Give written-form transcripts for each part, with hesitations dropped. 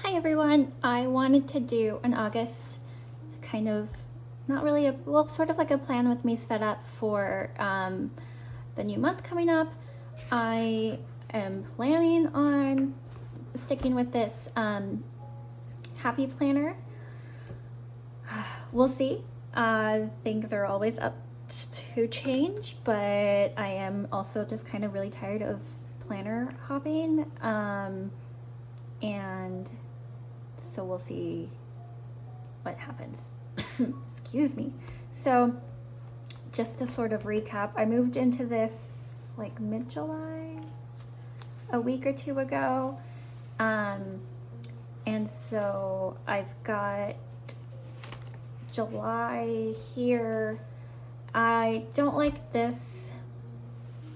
Hi everyone! I wanted to do an August kind of, not really a, well, sort of like a plan with me set up for the new month coming up. I am planning on sticking with this happy planner. We'll see. I think they're always up to change, but I am also just kind of really tired of planner hopping. And so we'll see what happens. Excuse me. So just to sort of recap, I moved into this like mid-July, a week or two ago. And so I've got July here. I don't like this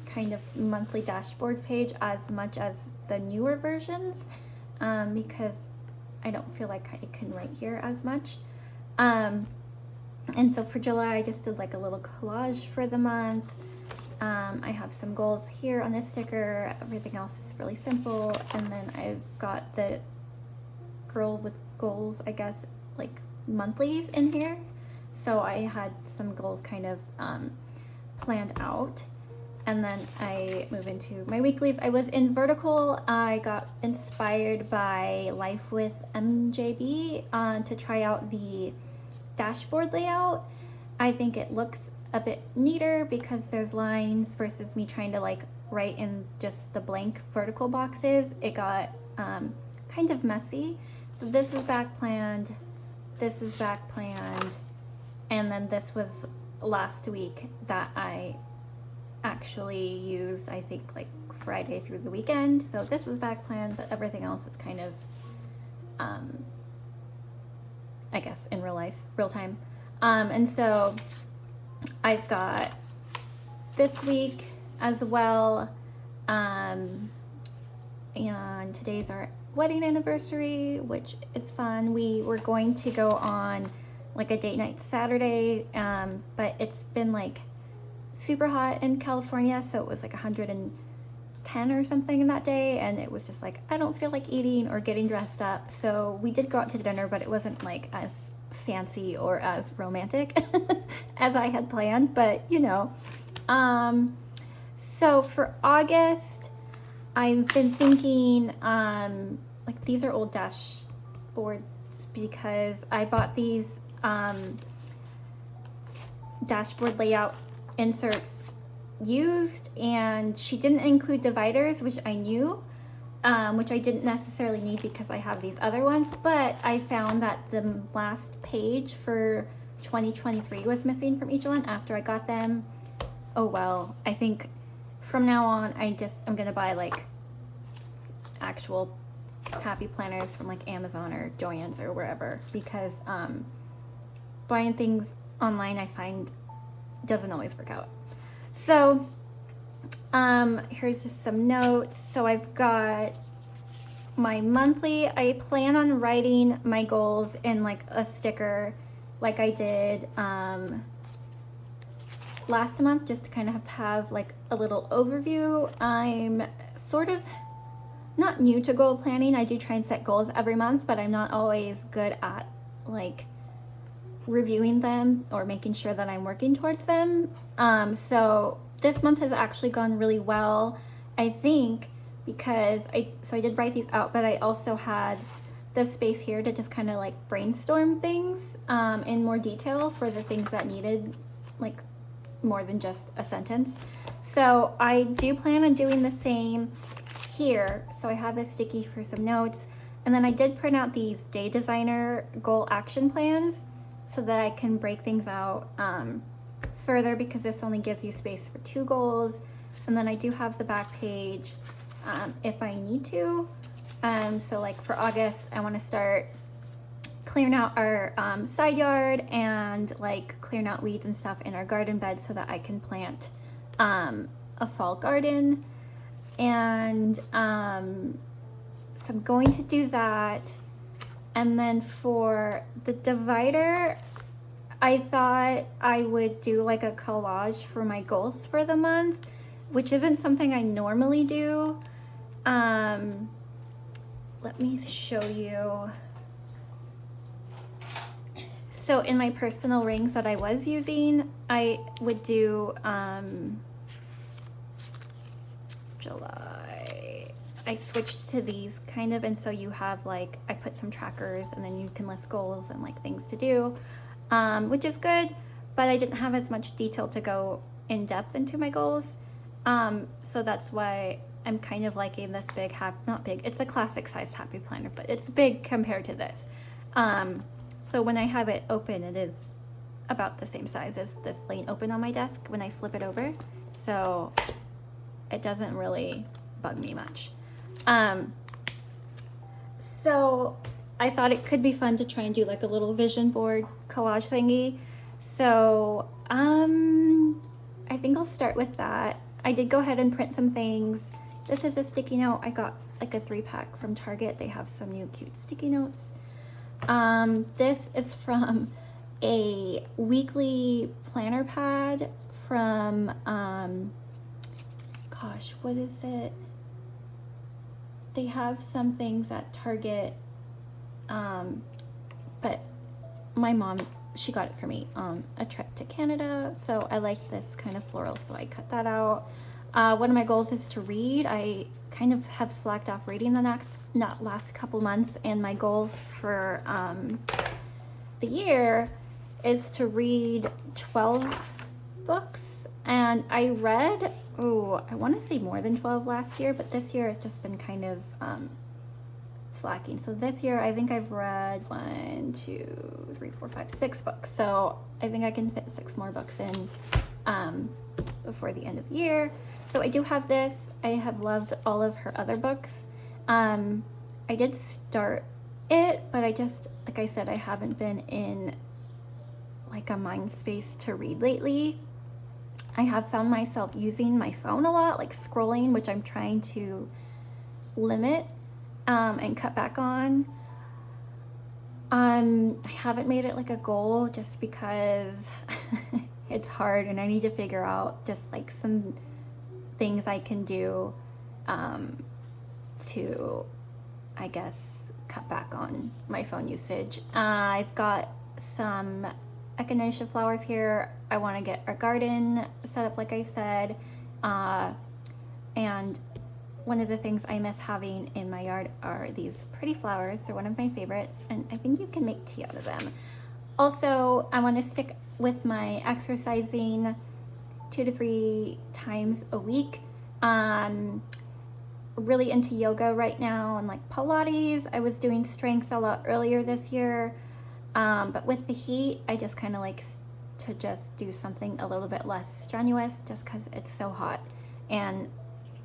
kind of monthly dashboard page as much as the newer versions, because I don't feel like I can write here as much. And so for July, I just did like a little collage for the month. I have some goals here on this sticker. Everything else is really simple. And then I've got the girl with goals, I guess, like monthlies in here. So I had some goals kind of planned out. And then I move into my weeklies. I was in vertical. I got inspired by Life with MJB to try out the dashboard layout. I think it looks a bit neater because there's lines versus me trying to like write in just the blank vertical boxes. It got kind of messy. So this is back planned. This is back planned. And then this was last week that I actually used, I think, like Friday through the weekend. So this was back planned, but everything else is kind of, I guess, in real time. And so I've got this week as well. And today's our wedding anniversary, which is fun. We were going to go on like a date night Saturday, but it's been like super hot in California, so it was like 110 or something that day, and it was just like, I don't feel like eating or getting dressed up. So we did go out to dinner, but it wasn't like as fancy or as romantic as I had planned, but you know. So for August, I've been thinking, like these are old dashboards because I bought these dashboard layout inserts used, and she didn't include dividers, which I knew, which I didn't necessarily need because I have these other ones, but I found that the last page for 2023 was missing from each one after I got them. Oh well, I think from now on I'm gonna buy like actual happy planners from like Amazon or Joann's or wherever, because buying things online I find doesn't always work out. So here's just some notes. So I've got my monthly. I plan on writing my goals in like a sticker like I did last month, just to kind of have like a little overview. I'm sort of not new to goal planning. I do try and set goals every month, but I'm not always good at like reviewing them or making sure that I'm working towards them. So this month has actually gone really well, I think, because I did write these out, but I also had the space here to just kind of like brainstorm things in more detail for the things that needed like more than just a sentence. So I do plan on doing the same here. So I have a sticky for some notes, and then I did print out these Day Designer goal action plans so that I can break things out further, because this only gives you space for 2 goals. And then I do have the back page if I need to. So like for August, I want to start clearing out our side yard and like clearing out weeds and stuff in our garden bed so that I can plant a fall garden. And so I'm going to do that. And then for the divider, I thought I would do like a collage for my goals for the month, which isn't something I normally do. let me show you. So in my personal rings that I was using, I would do July. I switched to these kind of, and so you have like, I put some trackers and then you can list goals and like things to do, which is good, but I didn't have as much detail to go in depth into my goals. So that's why I'm kind of liking this big, not big, it's a classic sized happy planner, but it's big compared to this. So when I have it open, it is about the same size as this laying open on my desk when I flip it over. So it doesn't really bug me much. So I thought it could be fun to try and do like a little vision board collage thingy. So I think I'll start with that. I did go ahead and print some things. This is a sticky note. I got like a 3-pack from Target. They have some new cute sticky notes. This is from a weekly planner pad from, gosh, what is it? They have some things at Target, but my mom, she got it for me on a trip to Canada, so I liked this kind of floral, so I cut that out. One of my goals is to read. I kind of have slacked off reading the last couple months, and my goal for the year is to read 12 books. And I read, I want to say more than 12 last year, but this year has just been kind of slacking. So this year I think I've read 1, 2, 3, 4, 5, 6 books. So I think I can fit 6 more books in before the end of the year. So I do have this. I have loved all of her other books. I did start it, but I just, like I said, I haven't been in like a mind space to read lately. I have found myself using my phone a lot, like scrolling, which I'm trying to limit and cut back on. I haven't made it like a goal just because it's hard, and I need to figure out just like some things I can do to, I guess, cut back on my phone usage. I've got some echinacea flowers here. I want to get a garden set up, like I said, and one of the things I miss having in my yard are these pretty flowers. They're one of my favorites, and I think you can make tea out of them. Also, I want to stick with my exercising 2 to 3 times a week. Really into yoga right now, and like Pilates. I was doing strength a lot earlier this year, but with the heat, I just kind of like to just do something a little bit less strenuous just because it's so hot. And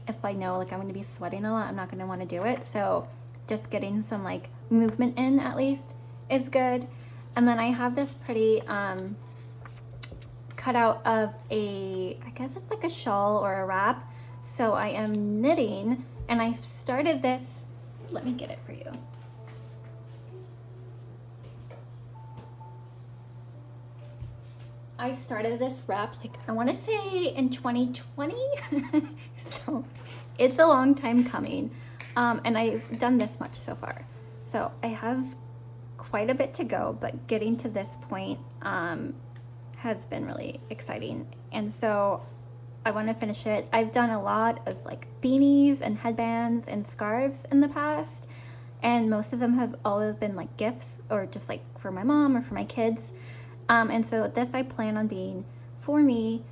if I know like I'm going to be sweating a lot, I'm not going to want to do it. So just getting some like movement in at least is good. And then I have this pretty cutout of I guess it's like a shawl or a wrap. So I am knitting, and I started this, let me get it for you. I started this wrap like I want to say in 2020. So it's a long time coming, and I've done this much so far. So I have quite a bit to go, but getting to this point has been really exciting, and so I want to finish it. I've done a lot of like beanies and headbands and scarves in the past, and most of them have always been like gifts or just like for my mom or for my kids. And so this I plan on being for me.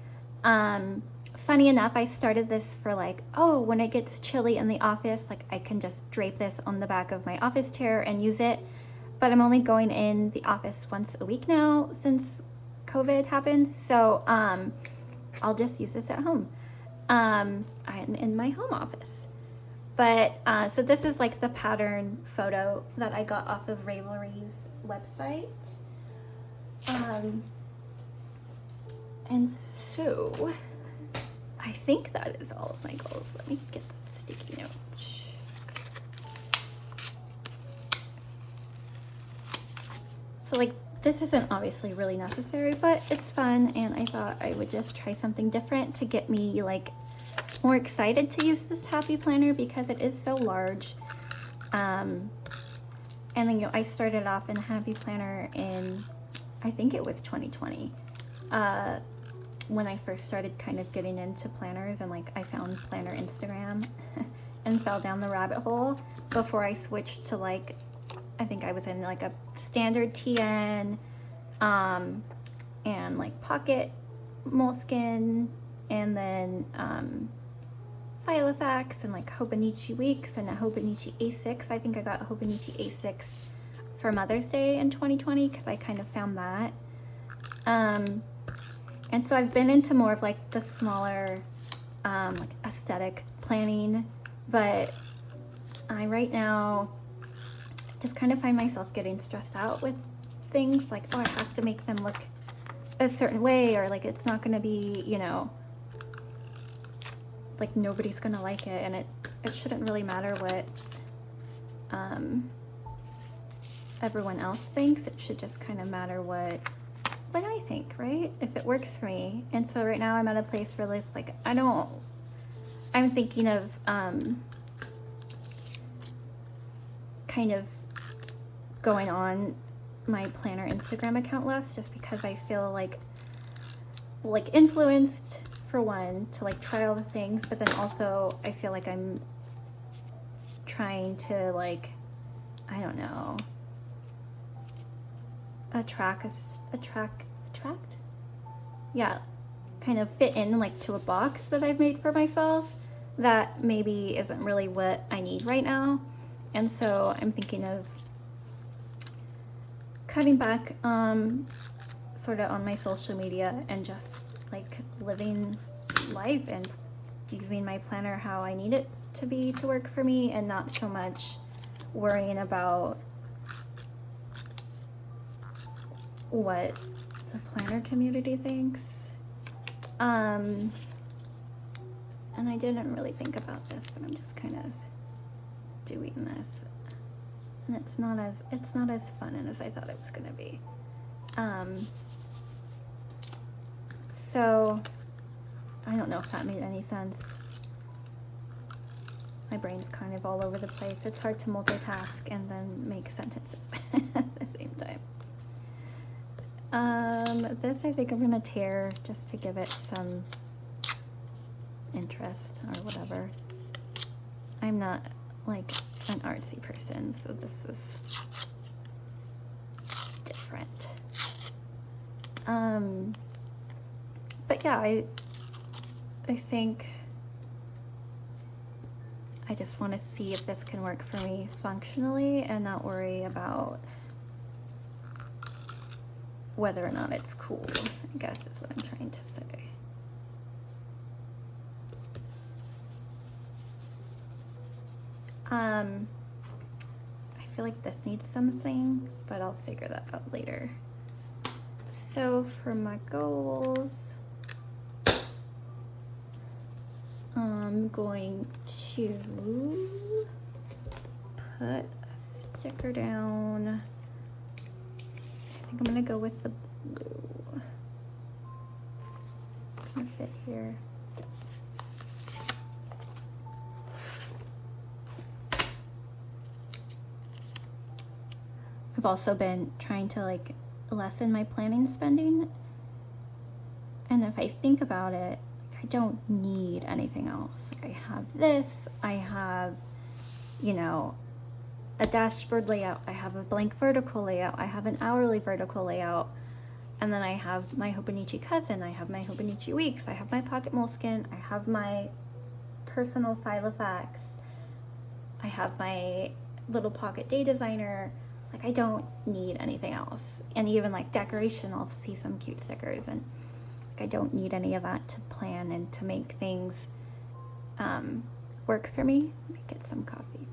Funny enough, I started this for like, when it gets chilly in the office, like I can just drape this on the back of my office chair and use it. But I'm only going in the office once a week now since COVID happened. So I'll just use this at home. I'm in my home office. But so this is like the pattern photo that I got off of Ravelry's website. And so I think that is all of my goals. Let me get that sticky note. So like this isn't obviously really necessary, but it's fun, and I thought I would just try something different to get me like more excited to use this happy planner because it is so large. And then, I started off in a Happy Planner in, I think it was 2020, when I first started kind of getting into planners, and like I found Planner Instagram and fell down the rabbit hole before I switched to like, I think I was in like a standard TN, and like Pocket Moleskine, and then Filofax, and like Hobonichi Weeks, and a Hobonichi A6. I think I got Hobonichi A6 for Mother's Day in 2020 because I kind of found that. And so I've been into more of like the smaller, like aesthetic planning, but I right now just kind of find myself getting stressed out with things like, oh, I have to make them look a certain way, or like it's not going to be, like nobody's gonna like it, and it shouldn't really matter what everyone else thinks. It should just kind of matter what I think, right? If it works for me. And so right now I'm at a place where it's like I'm thinking of kind of going on my planner Instagram account less, just because I feel like influenced, for one, to like try all the things, but then also I feel like I'm trying to like, I don't know, attract, yeah, kind of fit in like to a box that I've made for myself that maybe isn't really what I need right now. And so I'm thinking of cutting back sort of on my social media and just like living life and using my planner how I need it to be to work for me, and not so much worrying about what the planner community thinks. And I didn't really think about this, but I'm just kind of doing this, and it's not as fun as I thought it was gonna be. So I don't know if that made any sense. My brain's kind of all over the place. It's hard to multitask and then make sentences at the same time. This I think I'm gonna tear just to give it some interest or whatever. I'm not like an artsy person, so this is different. But yeah, I think I just want to see if this can work for me functionally and not worry about whether or not it's cool, I guess is what I'm trying to say. I feel like this needs something, but I'll figure that out later. So for my goals, I'm going to put a sticker down. I think I'm gonna go with the blue. It's gonna fit here. Yes. I've also been trying to like lessen my planning spending, and if I think about it, I don't need anything else. Like I have this, I have, a dashboard layout, I have a blank vertical layout, I have an hourly vertical layout, and then I have my Hobonichi Cousin, I have my Hobonichi Weeks, I have my Pocket Moleskine, I have my personal Filofax, I have my little pocket day designer. Like I don't need anything else. And even like decoration, I'll see some cute stickers, and I don't need any of that to plan and to make things work for me. Let me get some coffee.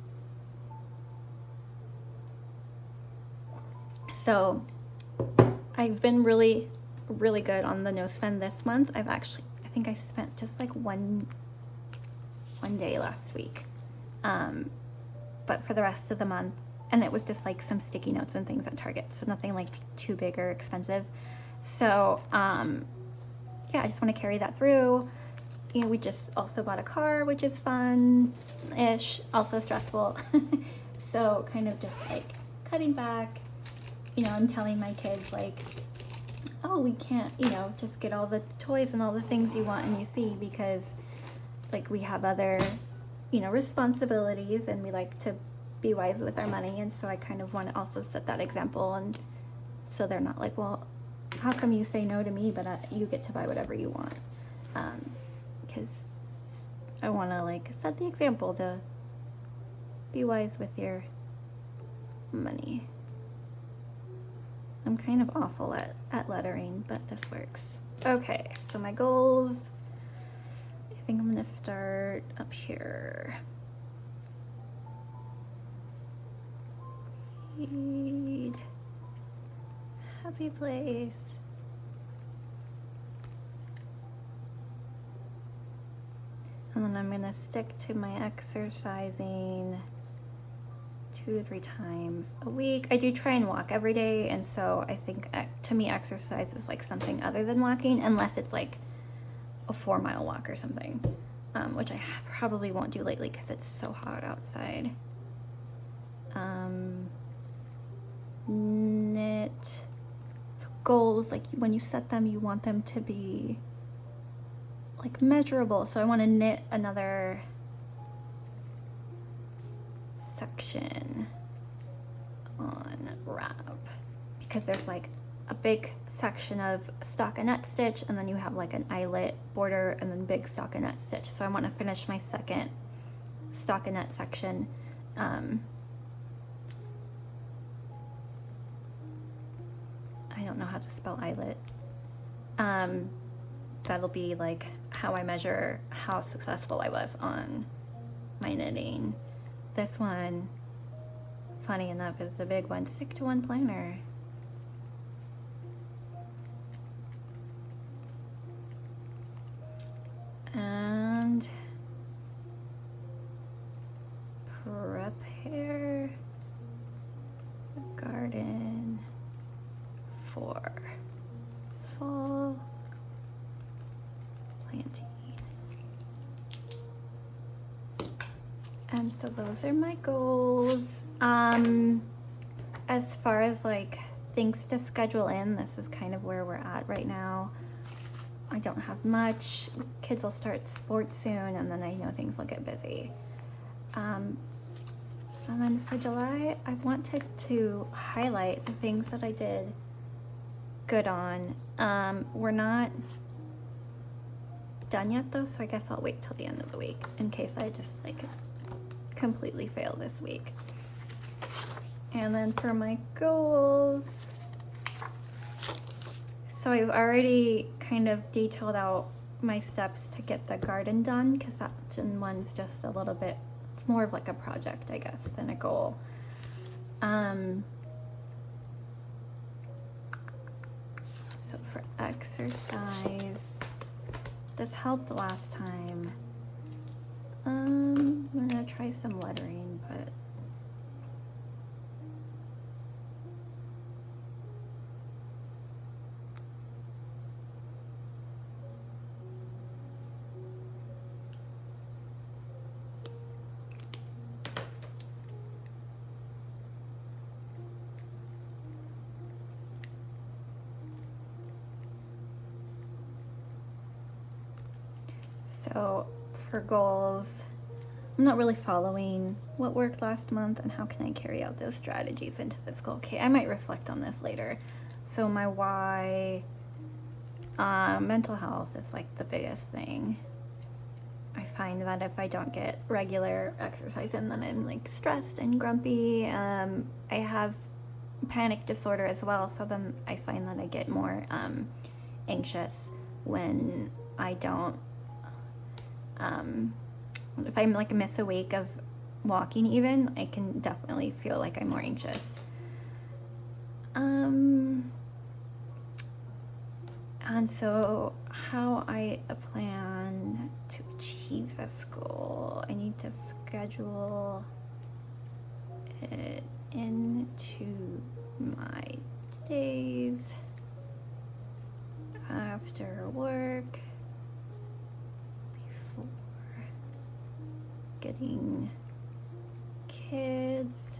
So I've been really, really good on the no spend this month. I think I spent just like one day last week. But for the rest of the month, and it was just like some sticky notes and things at Target, so nothing like too big or expensive. So yeah, I just want to carry that through. We just also bought a car, which is fun-ish, also stressful. So kind of just like cutting back, you know, and telling my kids like, oh, we can't, you know, just get all the toys and all the things you want and you see, because like we have other, you know, responsibilities, and we like to be wise with our money. And so I kind of want to also set that example, and so they're not like, well, how come you say no to me, but you get to buy whatever you want? Because I want to like set the example to be wise with your money. I'm kind of awful at lettering, but this works. Okay, so my goals, I think I'm gonna start up here. Read. Happy place. And then I'm gonna stick to my exercising 2 to 3 times a week. I do try and walk every day, and so I think to me exercise is like something other than walking, unless it's like a 4-mile walk or something, which I probably won't do lately because it's so hot outside. Knit. So goals, like when you set them, you want them to be like measurable. So I want to knit another section on wrap, because there's like a big section of stockinette stitch, and then you have like an eyelet border, and then big stockinette stitch. So I want to finish my second stockinette section. I don't know how to spell eyelet. That'll be like how I measure how successful I was on my knitting. This one, funny enough, is the big one. Stick to one planner. And prepare the garden for fall planting. And so those are my goals. As far as like things to schedule in, this is kind of where we're at right now. I don't have much. Kids will start sports soon, and then I know things will get busy. And then for July, I wanted to highlight the things that I did good on. We're not done yet though, so I guess I'll wait till the end of the week in case I just like completely fail this week. And then for my goals, so I've already kind of detailed out my steps to get the garden done, because that one's just a little bit, it's more of like a project, I guess, than a goal. So for exercise, this helped last time. I'm gonna try some lettering, but so for goals, I'm not really following what worked last month and how can I carry out those strategies into this goal. Okay, I might reflect on this later. So my why, mental health is like the biggest thing. I find that if I don't get regular exercise in, then I'm like stressed and grumpy. I have panic disorder as well, so then I find that I get more anxious when I don't if I'm like miss a week of walking even, I can definitely feel like I'm more anxious. And so how I plan to achieve this goal, I need to schedule it into my days after work, before getting kids,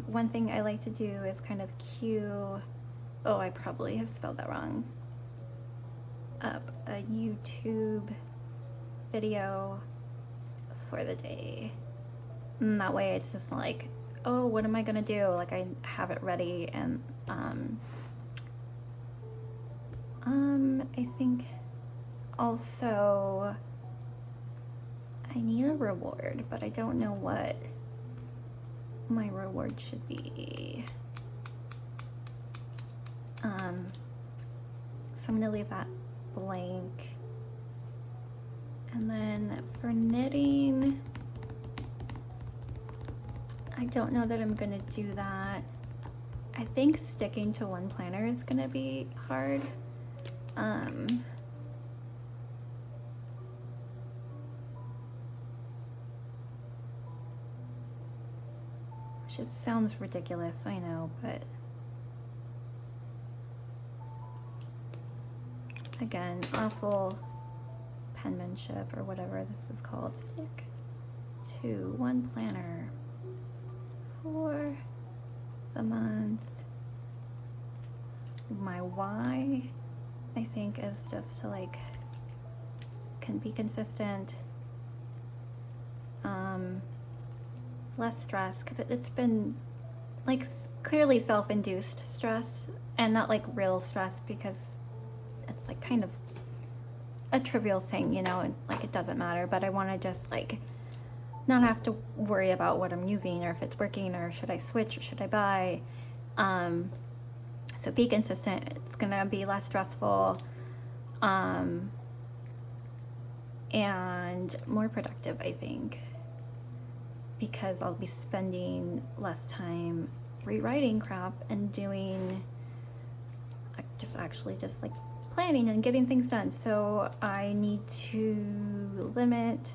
one thing I like to do is kind of cue, oh, I probably have spelled that wrong, up a YouTube video for the day. And that way it's just like, oh, what am I gonna do? Like I have it ready. And I think also I need a reward, but I don't know what my reward should be. So I'm gonna leave that blank. And then for knitting, I don't know that I'm gonna do that. I think sticking to one planner is gonna be hard. Which just sounds ridiculous, I know, but again, awful penmanship or whatever this is called. Stick to one planner for the month. My why, I think, is just to like can be consistent, less stress, because it's been like clearly self-induced stress and not like real stress, because it's like kind of a trivial thing, you know, and like it doesn't matter, but I want to just like not have to worry about what I'm using or if it's working or should I switch or should I buy. So be consistent. It's gonna be less stressful, and more productive, I think, because I'll be spending less time rewriting crap and doing just like planning and getting things done. So I need to limit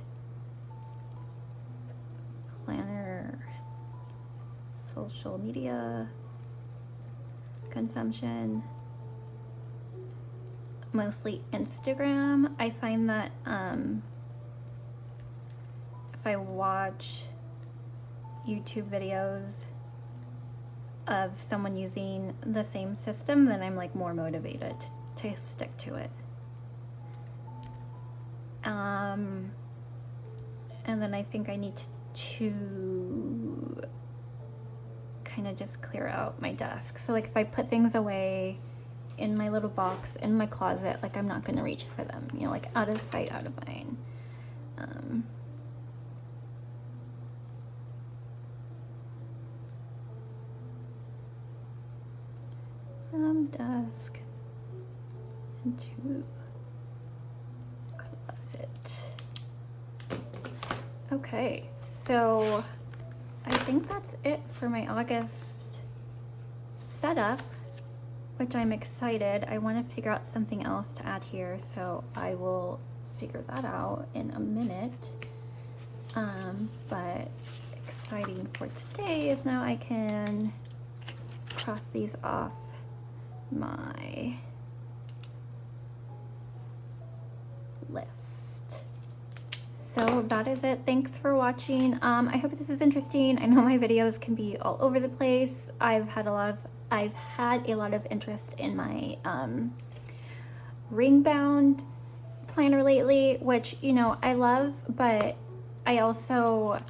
planner social media consumption, mostly Instagram. I find that if I watch YouTube videos of someone using the same system, then I'm like more motivated to stick to it. And then I think I need to kind of just clear out my desk. So like if I put things away in my little box in my closet, like I'm not gonna reach for them, you know, like out of sight, out of mind. From desk into closet. Okay, so I think that's it for my August setup, which I'm excited. I want to figure out something else to add here, so I will figure that out in a minute. But exciting for today is now I can cross these off my list. So that is it. Thanks for watching. I hope this is interesting. I know my videos can be all over the place. I've had a lot of interest in my ring bound planner lately, which, you know, I love, but I also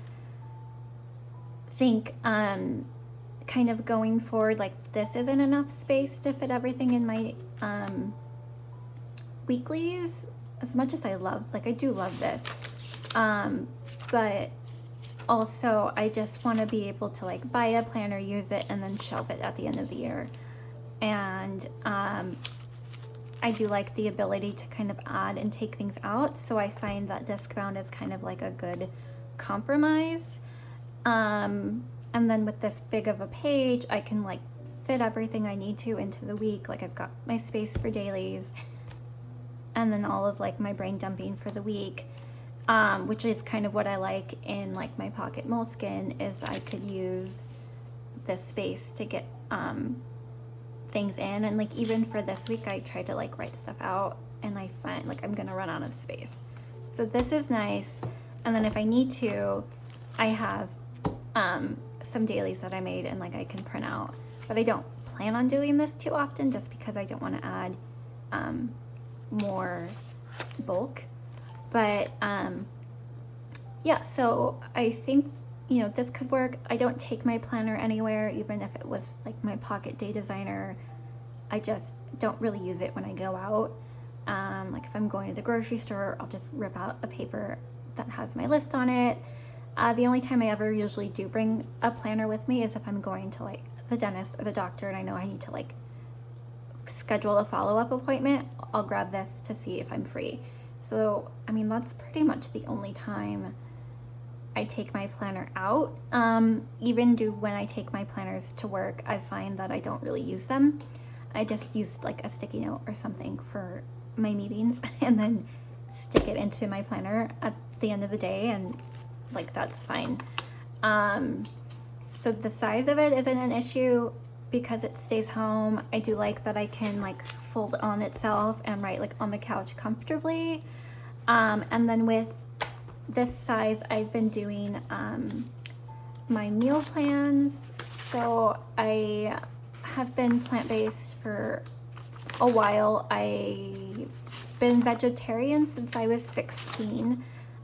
think kind of going forward, like this isn't enough space to fit everything in my weeklies, as much as I do love this. But also I just want to be able to like buy a planner, use it, and then shelve it at the end of the year. And I do like the ability to kind of add and take things out. So I find that disc bound is kind of like a good compromise. And then with this big of a page, I can like fit everything I need to into the week. Like I've got my space for dailies and then all of like my brain dumping for the week, which is kind of what I like in like my pocket moleskin, is I could use this space to get things in. And like even for this week, I tried to like write stuff out and I find like I'm gonna run out of space. So this is nice. And then if I need to, I have some dailies that I made and like I can print out. But I don't plan on doing this too often just because I don't want to add more bulk. But yeah, so I think, you know, this could work. I don't take my planner anywhere, even if it was like my pocket day designer. I just don't really use it when I go out. Like if I'm going to the grocery store, I'll just rip out a paper that has my list on it. The only time I ever usually do bring a planner with me is if I'm going to like the dentist or the doctor and I know I need to like schedule a follow-up appointment. I'll grab this to see if I'm free. So, I mean, that's pretty much the only time I take my planner out. Even when I take my planners to work, I find that I don't really use them. I just use like a sticky note or something for my meetings and then stick it into my planner at the end of the day, and like that's fine. So the size of it isn't an issue because it stays home. I do like that I can like fold on itself and write like on the couch comfortably. And then with this size, I've been doing my meal plans. So I have been plant-based for a while. I've been vegetarian since I was 16.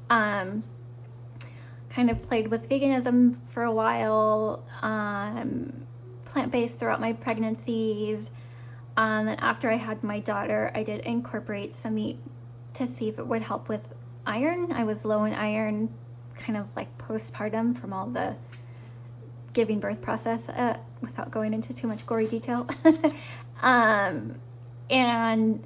Kind of played with veganism for a while, plant-based throughout my pregnancies. And then after I had my daughter, I did incorporate some meat to see if it would help with iron. I was low in iron, kind of like postpartum from all the giving birth process, without going into too much gory detail. And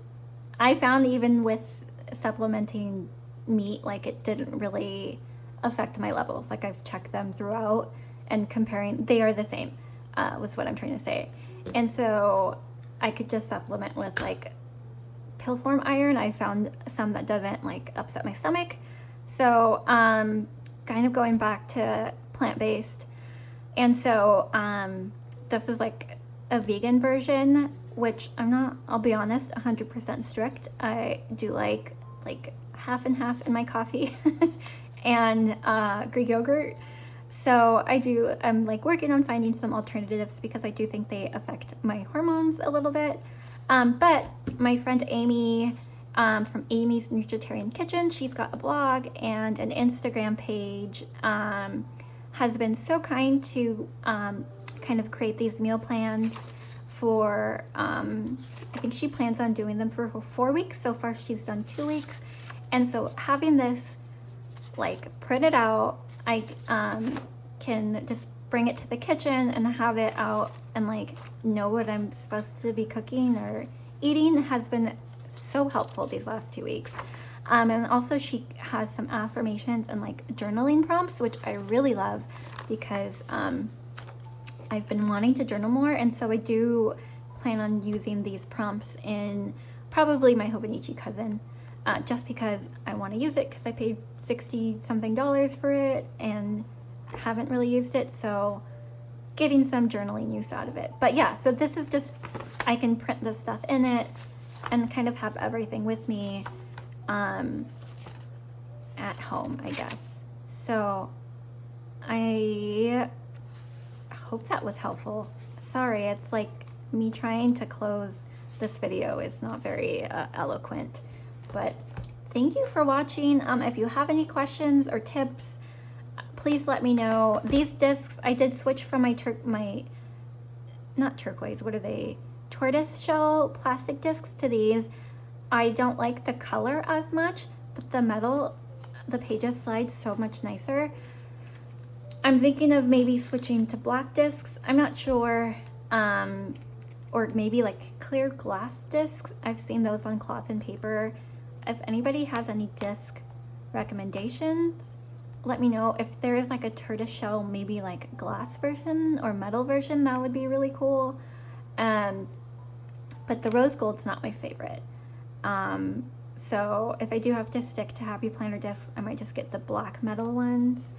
I found even with supplementing meat, like it didn't really affect my levels. Like I've checked them throughout and comparing, they are the same, was what I'm trying to say. And so I could just supplement with like pill form iron. I found some that doesn't like upset my stomach. So kind of going back to plant-based. And so this is like a vegan version, which I'm not, I'll be honest, 100% strict. I do like half and half in my coffee and Greek yogurt. So I'm like working on finding some alternatives because I do think they affect my hormones a little bit. But my friend Amy from Amy's Nutritarian Kitchen, she's got a blog and an Instagram page, has been so kind to kind of create these meal plans for, I think she plans on doing them for 4 weeks. So far she's done 2 weeks. And so having this like printed out, I can just bring it to the kitchen and have it out and like know what I'm supposed to be cooking or eating has been so helpful these last 2 weeks. And also she has some affirmations and like journaling prompts, which I really love because I've been wanting to journal more. And so I do plan on using these prompts in probably my Hobonichi cousin, just because I want to use it because I paid $60 something for it and haven't really used it. So getting some journaling use out of it. But yeah, so this is just, I can print this stuff in it and kind of have everything with me at home, I guess. So I hope that was helpful. Sorry, it's like me trying to close this video is not very eloquent, but thank you for watching. If you have any questions or tips, please let me know. These discs, I did switch from my not turquoise, what are they? Tortoise shell plastic discs to these. I don't like the color as much, but the metal, the pages slide so much nicer. I'm thinking of maybe switching to black discs. I'm not sure. Or maybe like clear glass discs. I've seen those on Cloth and Paper. If anybody has any disc recommendations, let me know. If there is like a tortoise shell, maybe like glass version or metal version, that would be really cool. But the rose gold's not my favorite. So if I do have to stick to Happy Planner discs, I might just get the black metal ones.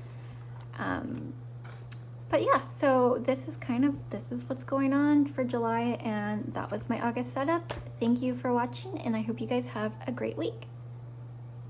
But yeah, so this is what's going on for July, and that was my August setup. Thank you for watching, and I hope you guys have a great week.